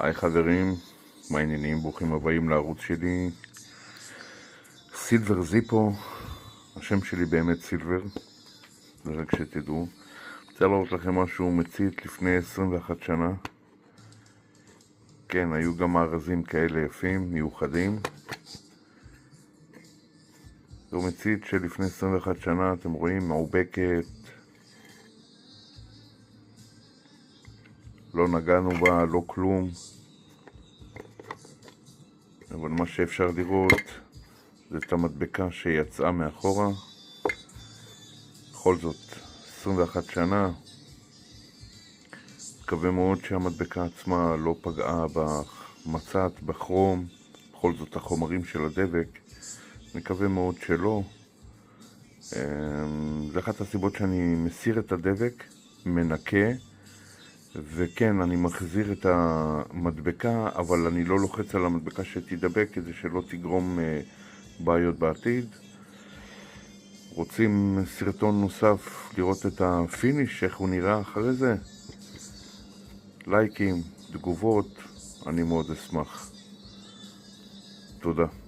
היי חברים, מה העניינים? ברוכים הבאים לערוץ שלי. סילבר זיפו, השם שלי באמת סילבר, זה רק שתדעו. רוצה להראות לכם משהו מצית לפני 21 שנה. כן, היו גם מארזים כאלה יפים, מיוחדים. זו מצית שלפני 21 שנה, אתם רואים, מעובקת. לא נגענו בה, לא כלום. אבל מה שאפשר לראות זה את המדבקה שיצאה מאחורה. בכל זאת, 21 שנה. מקווה מאוד שהמדבקה עצמה לא פגעה במצת, בכרום. בכל זאת החומרים של הדבק. מקווה מאוד שלא. זה אחת הסיבות שאני מסיר את הדבק, מנקה. וכן, אני מחזיר את המדבקה, אבל אני לא לוחץ על המדבקה שתדבק כדי שלא תגרום בעיות בעתיד. רוצים סרטון נוסף לראות את הפיניש, איך הוא נראה אחרי זה? לייקים, תגובות, אני מאוד אשמח. תודה.